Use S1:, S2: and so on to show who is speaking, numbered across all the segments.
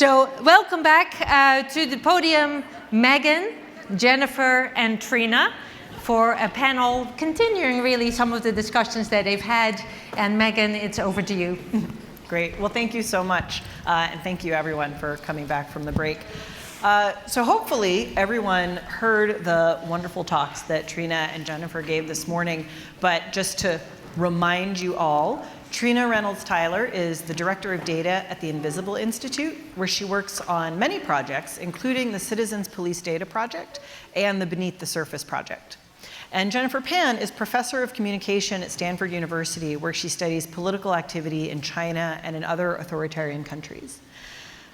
S1: So welcome back to the podium, Megan, Jennifer, and Trina, for a panel continuing really some of the discussions that they've had. And Megan, it's over to you.
S2: Great. Well, thank you so much. And thank you, everyone, for coming back from the break. So hopefully everyone heard the wonderful talks that Trina and Jennifer gave this morning. But just to remind you all, Trina Reynolds-Tyler is the Director of Data at the Invisible Institute, where she works on many projects, including the Citizens Police Data Project and the Beneath the Surface Project. And Jennifer Pan is Professor of Communication at Stanford University, where she studies political activity in China and in other authoritarian countries.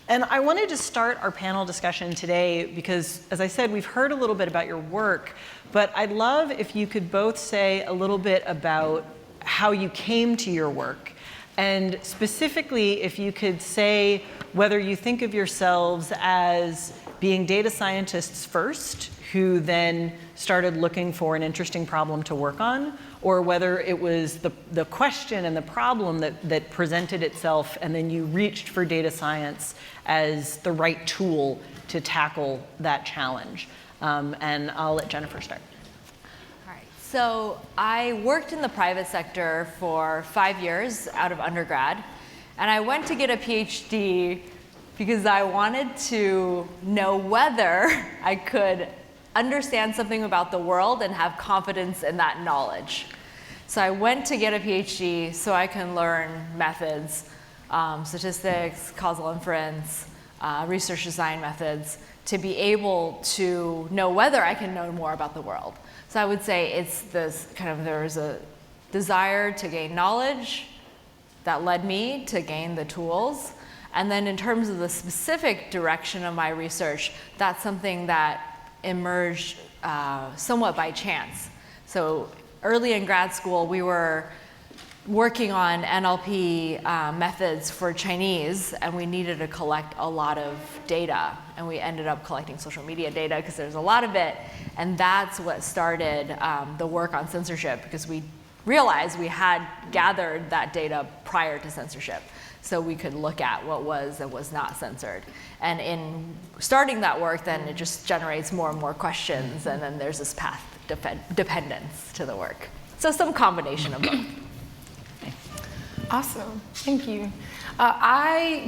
S2: And I wanted to start our panel discussion today because, as I said, we've heard a little bit about your work, but I'd love if you could both say a little bit about how you came to your work, and specifically if you could say whether you think of yourselves as being data scientists first, who then started looking for an interesting problem to work on, or whether it was the question and the problem that presented itself and then you reached for data science as the right tool to tackle that challenge. And I'll let Jennifer start.
S3: So I worked in the private sector for 5 years out of undergrad, and I went to get a PhD because I wanted to know whether I could understand something about the world and have confidence in that knowledge. So I went to get a PhD so I can learn methods, statistics, causal inference, research design methods, to be able to know whether I can know more about the world. So I would say it's this kind of, there was a desire to gain knowledge that led me to gain the tools. And then in terms of the specific direction of my research, that's something that emerged somewhat by chance. So early in grad school, we were working on NLP methods for Chinese, and we needed to collect a lot of data. And we ended up collecting social media data because there's a lot of it. And that's what started the work on censorship, because we realized we had gathered that data prior to censorship. So we could look at what was and was not censored. And in starting that work, then it just generates more and more questions. And then there's this path dependence to the work. So some combination of both.
S4: Awesome, thank you. I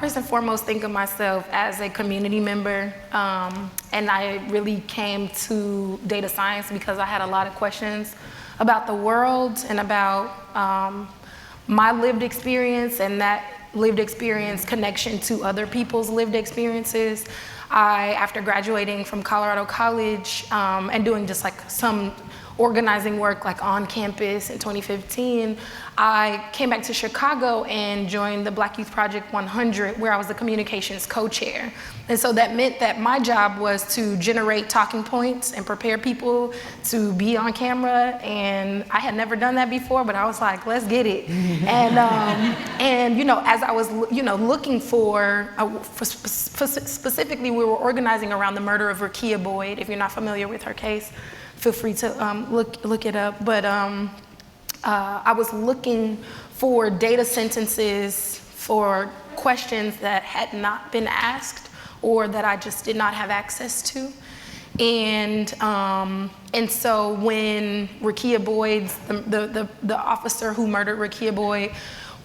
S4: first and foremost think of myself as a community member, and I really came to data science because I had a lot of questions about the world and about my lived experience and that lived experience connection to other people's lived experiences. After graduating from Colorado College and doing just like some organizing work like on campus in 2015, I came back to Chicago and joined the Black Youth Project 100, where I was the communications co-chair. And so that meant that my job was to generate talking points and prepare people to be on camera. And I had never done that before, but I was like, let's get it. And as I was looking for specifically, we were organizing around the murder of Rekia Boyd. If you're not familiar with her case, feel free to look it up. But I was looking for data sentences for questions that had not been asked or that I just did not have access to. And so when Rekia Boyd's, the officer who murdered Rekia Boyd,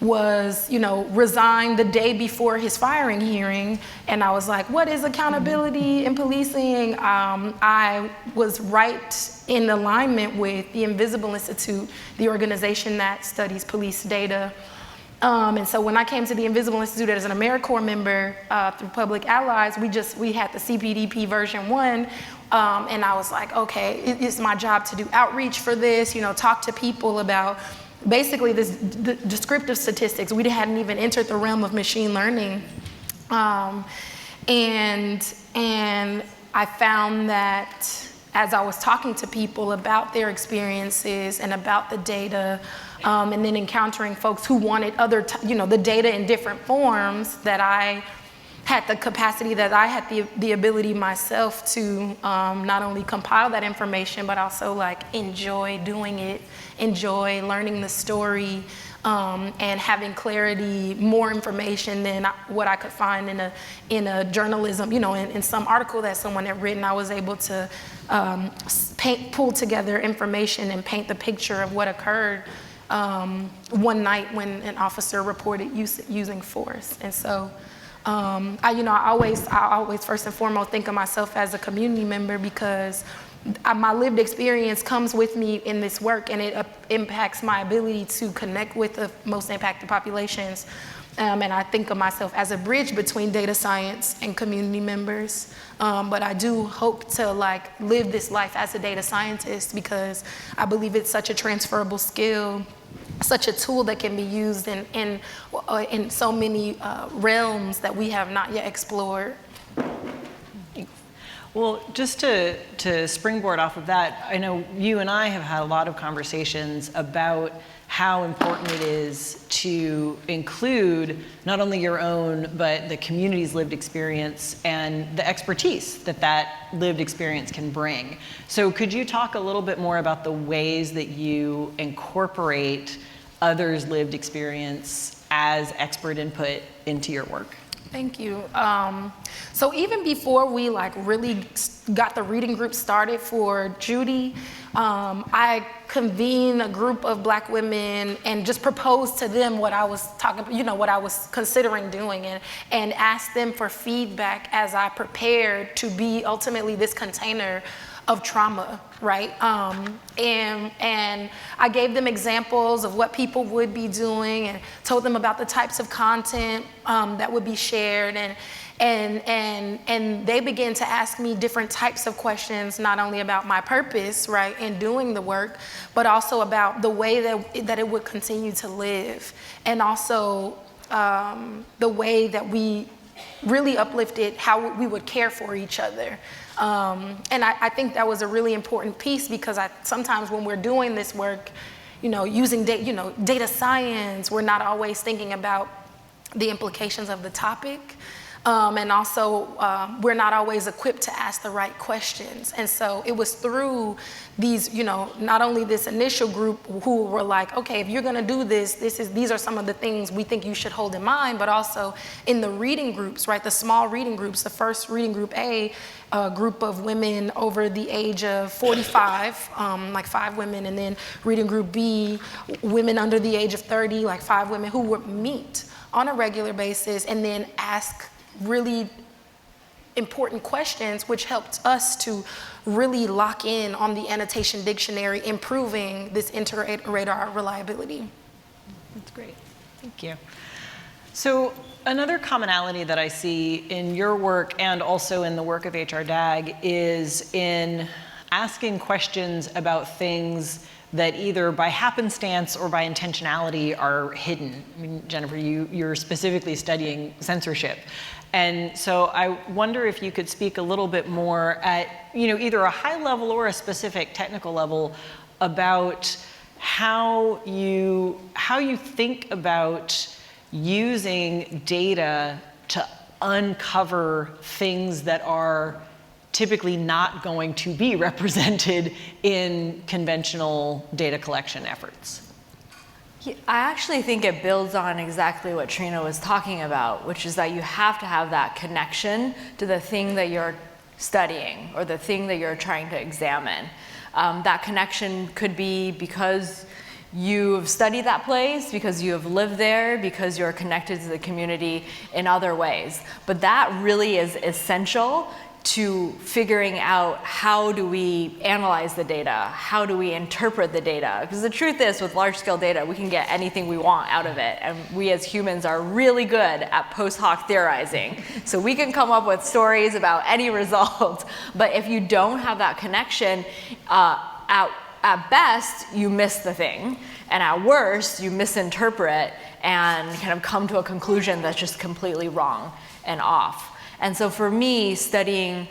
S4: was, resigned the day before his firing hearing, and I was like, what is accountability in policing? I was right in alignment with the Invisible Institute, the organization that studies police data. And so when I came to the Invisible Institute as an AmeriCorps member through Public Allies, we had the CPDP version 1, and I was like, okay, it's my job to do outreach for this, talk to people about basically this descriptive statistics. We hadn't even entered the realm of machine learning. And I found that as I was talking to people about their experiences and about the data, and then encountering folks who wanted the data in different forms, that I had the capacity, that I had the ability myself to not only compile that information, but also like enjoy doing it, enjoy learning the story, and having clarity, more information than what I could find in a journalism, in some article that someone had written. I was able to pull together information and paint the picture of what occurred one night when an officer reported using force. And so I always first and foremost think of myself as a community member, because my lived experience comes with me in this work, and it impacts my ability to connect with the most impacted populations. And I think of myself as a bridge between data science and community members. But I do hope to live this life as a data scientist, because I believe it's such a transferable skill, such a tool that can be used in so many realms that we have not yet explored.
S2: Well, just to springboard off of that, I know you and I have had a lot of conversations about how important it is to include not only your own, but the community's lived experience and the expertise that lived experience can bring. So could you talk a little bit more about the ways that you incorporate others' lived experience as expert input into your work?
S4: Thank you. So even before we really got the reading group started for Judy, I convened a group of Black women and just proposed to them what I was what I was considering doing, and asked them for feedback as I prepared to be ultimately this container of trauma, right? And I gave them examples of what people would be doing, and told them about the types of content that would be shared, and they began to ask me different types of questions, not only about my purpose, right, in doing the work, but also about the way that it would continue to live, and also the way that we really uplifted how we would care for each other. And I think that was a really important piece, because sometimes when we're doing this work, using data science, we're not always thinking about the implications of the topic. And also, we're not always equipped to ask the right questions. And so it was through these, not only this initial group who were like, okay, if you're gonna do this, these are some of the things we think you should hold in mind, but also in the reading groups, right? The small reading groups, the first reading group A, a group of women over the age of 45, 5 women, and then reading group B, women under the age of 30, 5 women who would meet on a regular basis and then ask really important questions, which helped us to really lock in on the annotation dictionary, improving this inter-radar reliability.
S2: That's great. Thank you. So another commonality that I see in your work and also in the work of HRDAG is in asking questions about things that either by happenstance or by intentionality are hidden. I mean, Jennifer, you're specifically studying censorship. And so I wonder if you could speak a little bit more at, either a high level or a specific technical level about how you think about using data to uncover things that are typically not going to be represented in conventional data collection efforts.
S3: I actually think it builds on exactly what Trina was talking about, which is that you have to have that connection to the thing that you're studying or the thing that you're trying to examine. That connection could be because you've studied that place, because you have lived there, because you're connected to the community in other ways. But that really is essential to figuring out how do we analyze the data, how do we interpret the data. Because the truth is, with large-scale data, we can get anything we want out of it. And we as humans are really good at post hoc theorizing. So we can come up with stories about any result. But if you don't have that connection, at best, you miss the thing. And at worst, you misinterpret and kind of come to a conclusion that's just completely wrong and off. And so for me, studying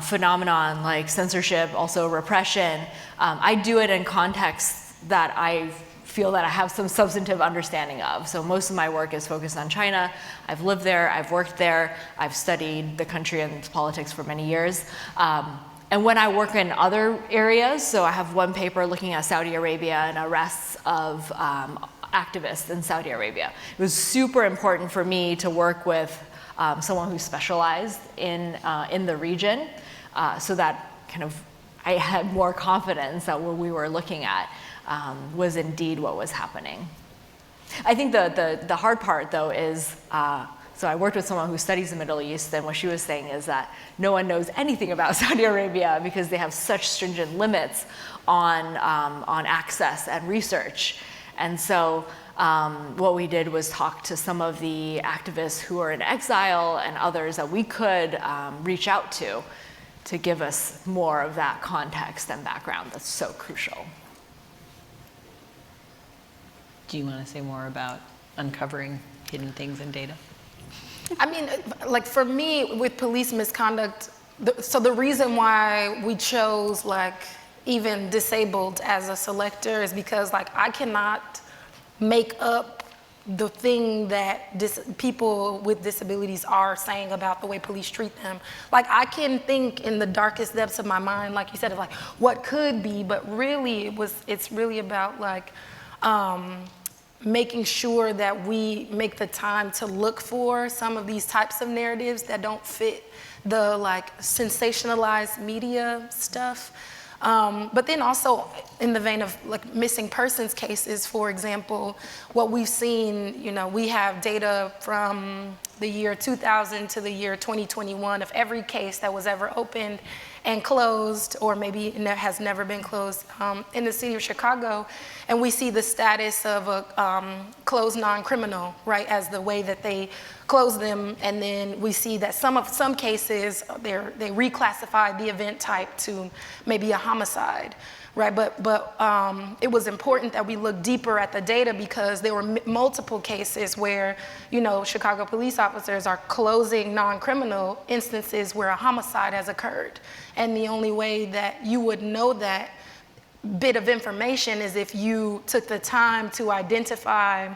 S3: phenomenon like censorship, also repression, I do it in contexts that I feel that I have some substantive understanding of. So most of my work is focused on China. I've lived there, I've worked there, I've studied the country and its politics for many years. And when I work in other areas, so I have one paper looking at Saudi Arabia and arrests of activists in Saudi Arabia. It was super important for me to work with someone who specialized in the region, so that kind of I had more confidence that what we were looking at was indeed what was happening. I think the hard part, though, is, so I worked with someone who studies the Middle East, and what she was saying is that no one knows anything about Saudi Arabia because they have such stringent limits on access and research. And so what we did was talk to some of the activists who are in exile and others that we could reach out to give us more of that context and background that's so crucial.
S2: Do you want to say more about uncovering hidden things in data?
S4: I mean, like for me, with police misconduct, so the reason why we chose like even disabled as a selector is because like I cannot make up the thing that people with disabilities are saying about the way police treat them. Like I can think in the darkest depths of my mind, like you said, of like what could be, but really it's really about like making sure that we make the time to look for some of these types of narratives that don't fit the like sensationalized media stuff. But then also in the vein of like missing persons cases, for example, what we've seen, you know, we have data from the year 2000 to the year 2021 of every case that was ever opened and closed, or maybe has never been closed in the city of Chicago. And we see the status of a closed non-criminal, right, as the way that they close them. And then we see that some cases, they reclassified the event type to maybe a homicide, right? But it was important that we look deeper at the data because there were multiple cases where, you know, Chicago police officers are closing non-criminal instances where a homicide has occurred. And the only way that you would know that bit of information is if you took the time to identify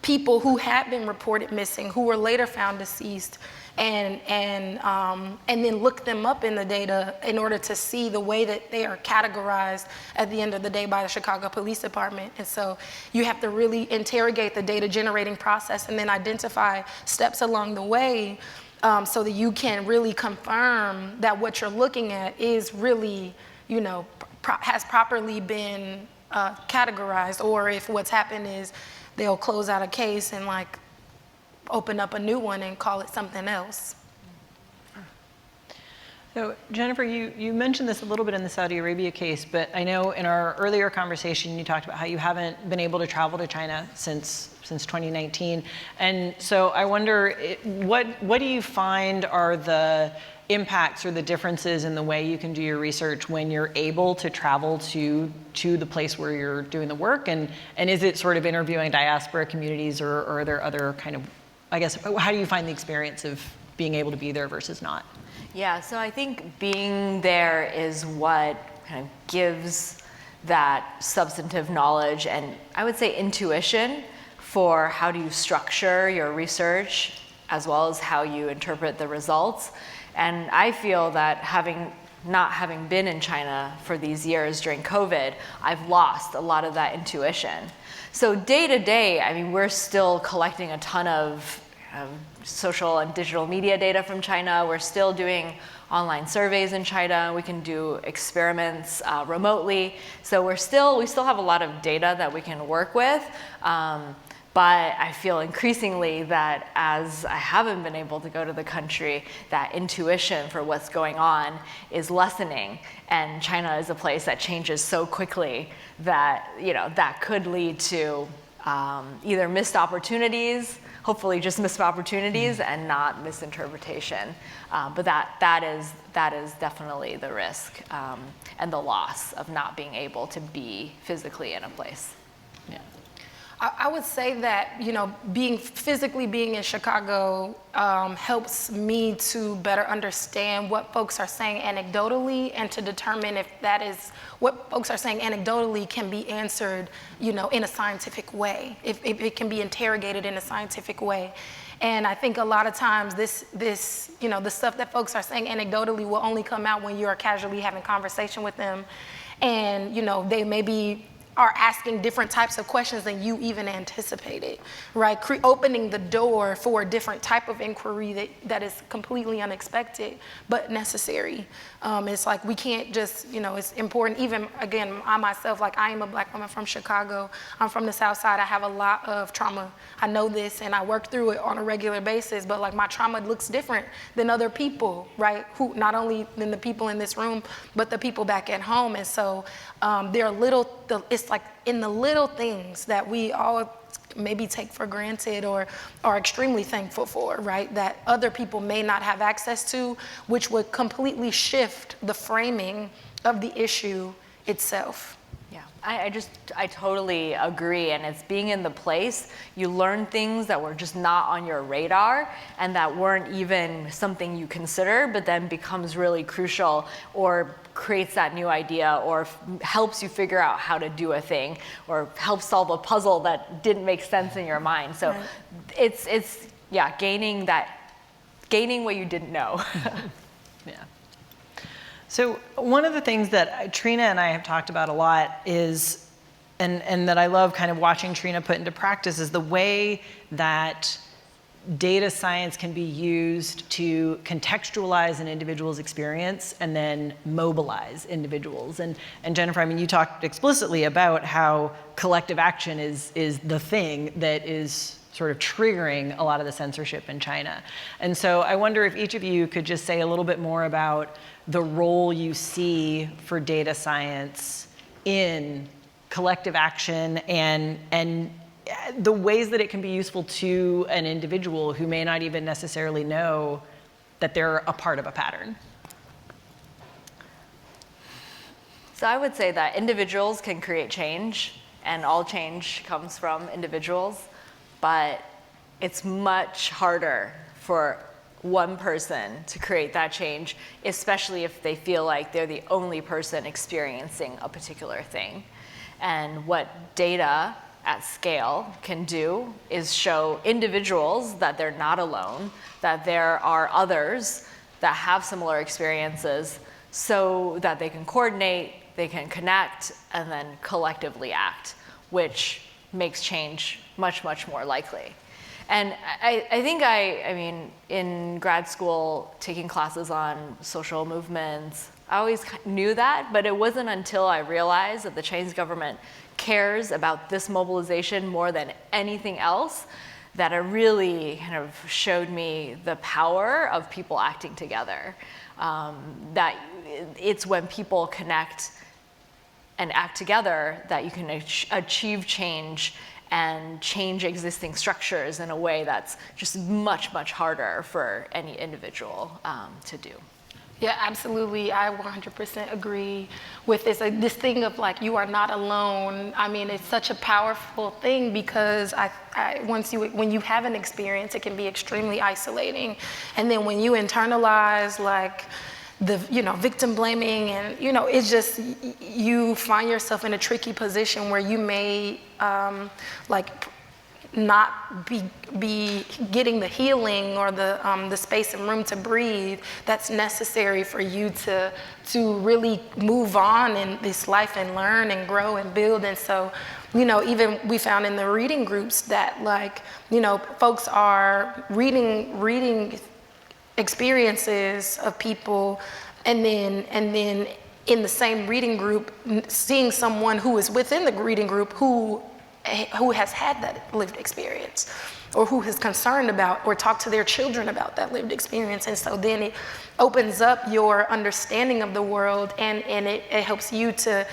S4: people who had been reported missing, who were later found deceased, and then look them up in the data in order to see the way that they are categorized at the end of the day by the Chicago Police Department. And so you have to really interrogate the data generating process and then identify steps along the way so that you can really confirm that what you're looking at is really, you know, has properly been categorized, or if what's happened is they'll close out a case and like open up a new one and call it something else.
S2: So Jennifer, you mentioned this a little bit in the Saudi Arabia case, but I know in our earlier conversation you talked about how you haven't been able to travel to China since 2019. And so I wonder, what do you find are the impacts or the differences in the way you can do your research when you're able to travel to the place where you're doing the work? And is it sort of interviewing diaspora communities, or are there other kind of, I guess, how do you find the experience of being able to be there versus not?
S3: Yeah, so I think being there is what kind of gives that substantive knowledge and I would say intuition for how do you structure your research as well as how you interpret the results. And I feel that not having been in China for these years during COVID, I've lost a lot of that intuition. So day to day, I mean, we're still collecting a ton of social and digital media data from China. We're still doing online surveys in China. We can do experiments remotely. So we still have a lot of data that we can work with. But I feel increasingly that as I haven't been able to go to the country, that intuition for what's going on is lessening. And China is a place that changes so quickly that, you know, that could lead to either missed opportunities, hopefully just missed opportunities and not misinterpretation. But that is definitely the risk and the loss of not being able to be physically in a place.
S2: Yeah.
S4: I would say that, you know, physically being in Chicago helps me to better understand what folks are saying anecdotally and to determine if that is what folks are saying anecdotally can be answered, you know, in a scientific way, if it can be interrogated in a scientific way. And I think a lot of times this, you know, the stuff that folks are saying anecdotally will only come out when you are casually having conversation with them. And, you know, they may be are asking different types of questions than you even anticipated, right? Opening the door for a different type of inquiry that is completely unexpected, but necessary. It's like we can't just, it's important, even, again, I myself, like I am a Black woman from Chicago. I'm from the South Side. I have a lot of trauma. I know this and I work through it on a regular basis, but like my trauma looks different than other people, right? Who, not only than the people in this room, but the people back at home. And so there are it's like in the little things that we all maybe take for granted or are extremely thankful for, right? That other people may not have access to, which would completely shift the framing of the issue itself.
S3: Yeah, I totally agree. And it's being in the place, you learn things that were just not on your radar and that weren't even something you consider, but then becomes really crucial or creates that new idea or helps you figure out how to do a thing or helps solve a puzzle that didn't make sense in your mind. So right. it's gaining what you didn't know.
S2: Yeah. So one of the things that Trina and I have talked about a lot is, and that I love kind of watching Trina put into practice, is the way that data science can be used to contextualize an individual's experience and then mobilize individuals. And Jennifer, I mean, you talked explicitly about how collective action is the thing that is sort of triggering a lot of the censorship in China. And so I wonder if each of you could just say a little bit more about the role you see for data science in collective action and the ways that it can be useful to an individual who may not even necessarily know that they're a part of a pattern.
S3: So I would say that individuals can create change, and all change comes from individuals, but it's much harder for one person to create that change, especially if they feel like they're the only person experiencing a particular thing. And what data at scale can do is show individuals that they're not alone, that there are others that have similar experiences so that they can coordinate, they can connect, and then collectively act, which makes change much, much more likely. And I think I mean, in grad school, taking classes on social movements, I always knew that, but it wasn't until I realized that the Chinese government cares about this mobilization more than anything else that it really kind of showed me the power of people acting together. That it's when people connect and act together that you can achieve change and change existing structures in a way that's just much, much harder for any individual to do.
S4: Yeah, absolutely. I 100% agree with this. This thing of like, you are not alone. I mean, it's such a powerful thing because when you have an experience, it can be extremely isolating. And then when you internalize like the, victim blaming and, it's just, you find yourself in a tricky position where you may not be getting the healing or the space and room to breathe that's necessary for you to really move on in this life and learn and grow and build. And so, even we found in the reading groups that folks are reading experiences of people and then in the same reading group, seeing someone who is within the reading group who has had that lived experience or who is concerned about or talked to their children about that lived experience. And so then it opens up your understanding of the world and it helps you to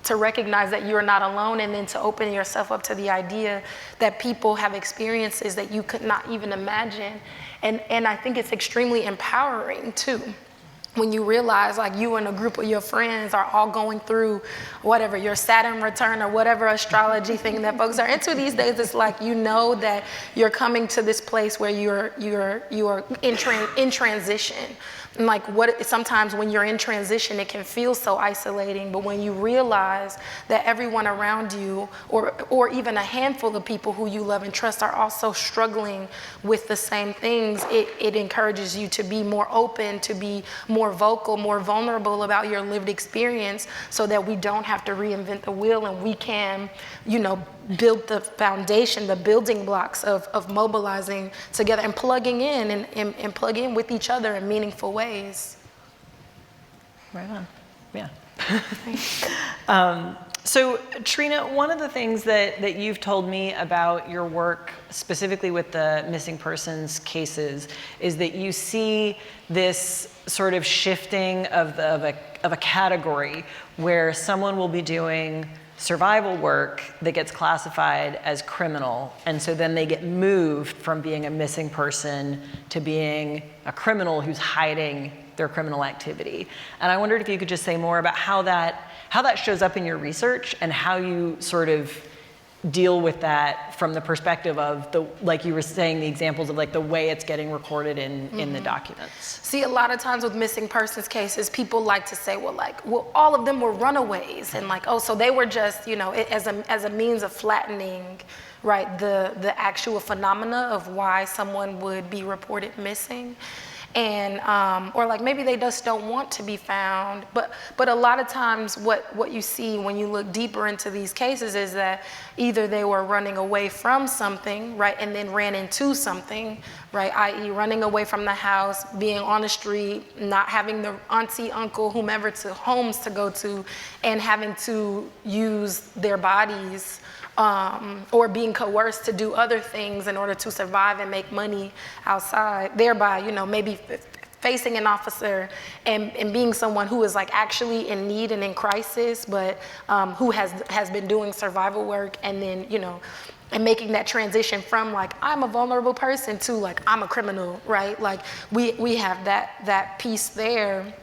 S4: recognize that you're not alone and then to open yourself up to the idea that people have experiences that you could not even imagine. And I think it's extremely empowering too. When you realize like you and a group of your friends are all going through whatever, your Saturn return or whatever astrology thing that folks are into these days, it's like that you're coming to this place where you are in transition And like sometimes when you're in transition, it can feel so isolating, but when you realize that everyone around you, or even a handful of people who you love and trust, are also struggling with the same things, it encourages you to be more open, to be more vocal, more vulnerable about your lived experience, so that we don't have to reinvent the wheel, and we can, build the foundation, the building blocks of mobilizing together and plugging in and plug in with each other in meaningful ways.
S2: Right on. Yeah. So Trina, one of the things that you've told me about your work specifically with the missing persons cases is that you see this sort of shifting of a category where someone will be doing survival work that gets classified as criminal, and so then they get moved from being a missing person to being a criminal who's hiding their criminal activity. And I wondered if you could just say more about how that shows up in your research and how you sort of deal with that from the perspective of like you were saying, the examples of like the way it's getting recorded in the documents.
S4: See, a lot of times with missing persons cases, people like to say, well, all of them were runaways, and like, oh, so they were just, as a means of flattening, right, the actual phenomena of why someone would be reported missing. And or like maybe they just don't want to be found, but a lot of times what you see when you look deeper into these cases is that either they were running away from something, right, and then ran into something, right, i.e. running away from the house, being on the street, not having the auntie, uncle, whomever homes to go to, and having to use their bodies or being coerced to do other things in order to survive and make money outside, thereby, maybe facing an officer and being someone who is like actually in need and in crisis, but who has been doing survival work, and then, and making that transition from like, I'm a vulnerable person to like, I'm a criminal, right? Like we have that piece there.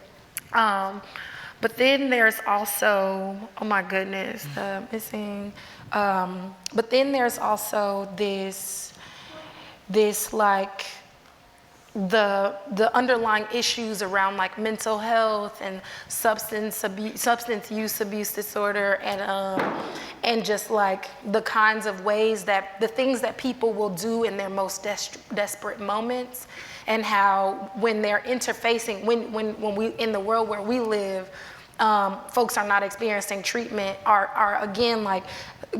S4: But then there's also, oh my goodness, missing. But then there's also this like the underlying issues around like mental health and substance use abuse disorder, and just like the kinds of ways that the things that people will do in their most desperate moments, and how when they're interfacing, when we in the world where we live, folks are not experiencing treatment, are again like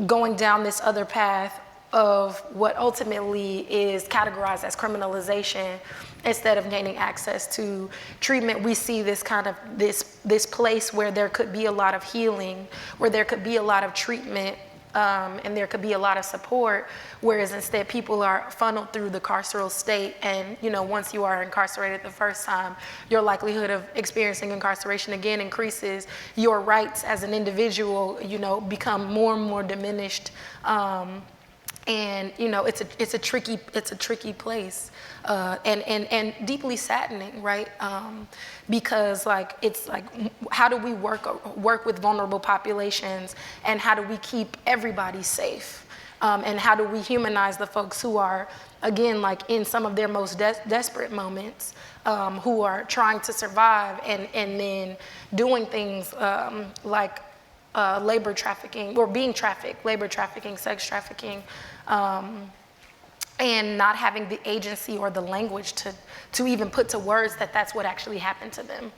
S4: going down this other path of what ultimately is categorized as criminalization instead of gaining access to treatment. We see this kind of this place where there could be a lot of healing, where there could be a lot of treatment, and there could be a lot of support, whereas instead people are funneled through the carceral state, and once you are incarcerated the first time, your likelihood of experiencing incarceration again increases. Your rights as an individual, become more and more diminished, and it's a tricky place, and deeply saddening, right? Because like it's like, how do we work with vulnerable populations, and how do we keep everybody safe, and how do we humanize the folks who are, again, like in some of their most desperate moments, who are trying to survive, and then doing things like labor trafficking, or being trafficked, labor trafficking, sex trafficking, and not having the agency or the language to even put to words that that's what actually happened to them.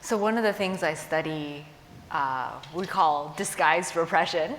S3: So one of the things I study, we call disguised repression.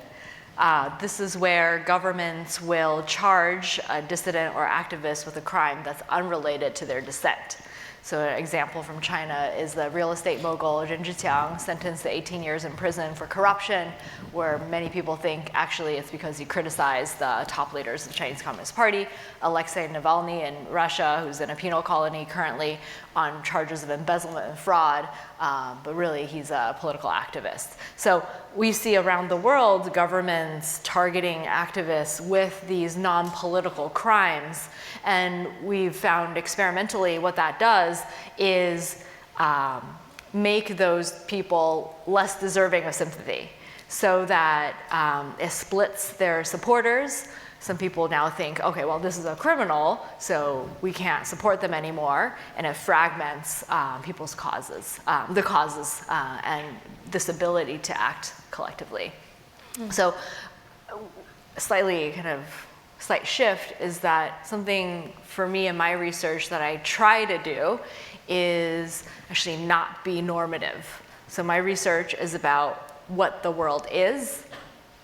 S3: This is where governments will charge a dissident or activist with a crime that's unrelated to their dissent. So an example from China is the real estate mogul Ren Zhiqiang, sentenced to 18 years in prison for corruption, where many people think actually it's because he criticized the top leaders of the Chinese Communist Party. Alexei Navalny in Russia, who's in a penal colony currently on charges of embezzlement and fraud, but really he's a political activist. So we see around the world governments targeting activists with these non-political crimes, and we've found experimentally what that does is make those people less deserving of sympathy, so that it splits their supporters, some people now think, okay, well, this is a criminal, so we can't support them anymore, and it fragments people's causes, and this ability to act collectively. So slight shift is that something for me in my research that I try to do is actually not be normative. So my research is about what the world is.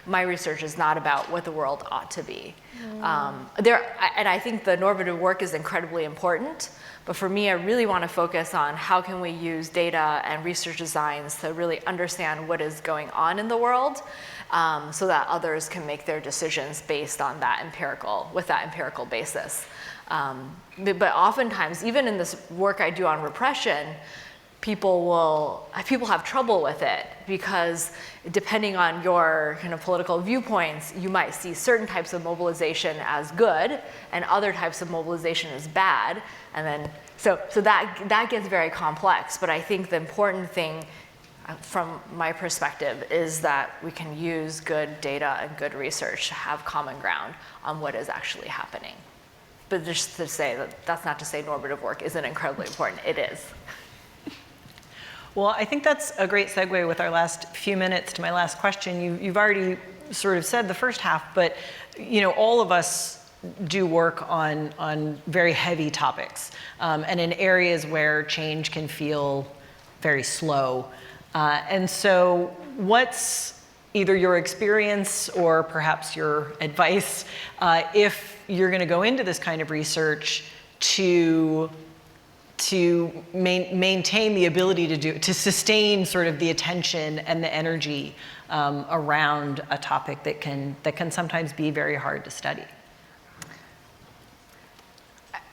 S3: My research is not about what the world ought to be. And I think the normative work is incredibly important, but for me, I really want to focus on how can we use data and research designs to really understand what is going on in the world, so that others can make their decisions based on that with that empirical basis. But oftentimes, even in this work I do on repression, people have trouble with it because depending on your kind of political viewpoints, you might see certain types of mobilization as good and other types of mobilization as bad. And then, so that gets very complex. But I think the important thing from my perspective is that we can use good data and good research to have common ground on what is actually happening. But just to say that's not to say normative work isn't incredibly important. It is.
S2: Well, I think that's a great segue with our last few minutes to my last question. You've already sort of said the first half, but all of us do work on very heavy topics and in areas where change can feel very slow. And so what's either your experience or perhaps your advice if you're going to go into this kind of research to maintain the ability to sustain sort of the attention and the energy around a topic that can sometimes be very hard to study?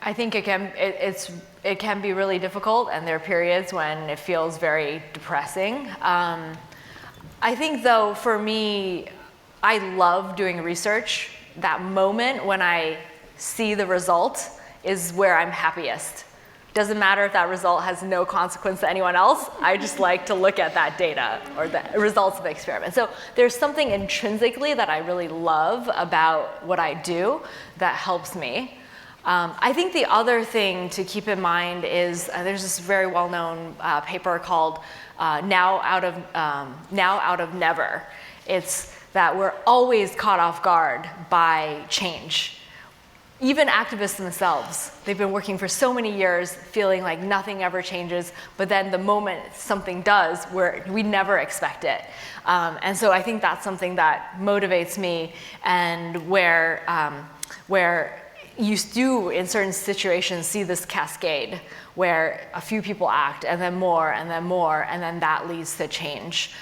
S3: I think it can be really difficult, and there are periods when it feels very depressing. I think, though, for me, I love doing research. That moment when I see the result is where I'm happiest. Doesn't matter if that result has no consequence to anyone else. I just like to look at that data or the results of the experiment. So there's something intrinsically that I really love about what I do that helps me. I think the other thing to keep in mind is there's this very well-known paper called Now Out of Never. It's that we're always caught off guard by change. Even activists themselves, they've been working for so many years feeling like nothing ever changes, but then the moment something does, we never expect it. And so I think that's something that motivates me, and where you do, in certain situations, see this cascade where a few people act, and then more, and then more, and then that leads to change.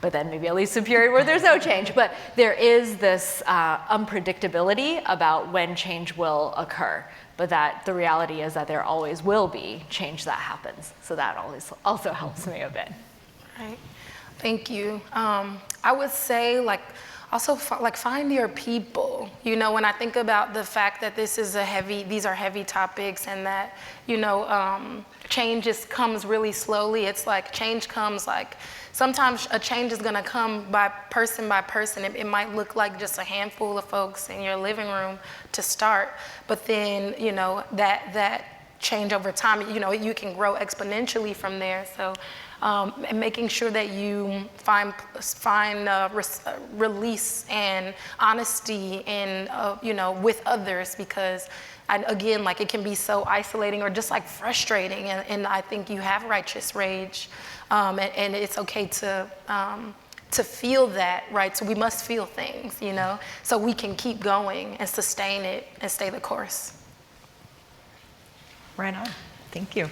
S3: But then maybe it leads to a period where there's no change. But there is this unpredictability about when change will occur. But that the reality is that there always will be change that happens. So that always also helps me a bit.
S4: Right. Thank you. I would say, also find your people. When I think about the fact that these are heavy topics, and that change just comes really slowly. It's like change comes sometimes a change is going to come by person. It might look like just a handful of folks in your living room to start, but then that change over time, you can grow exponentially from there. So and making sure that you find release and honesty and with others, because again, it can be so isolating or just frustrating, and I think you have righteous rage, and it's okay to feel that, right? So we must feel things, so we can keep going and sustain it and stay the course.
S2: Right on. Thank you.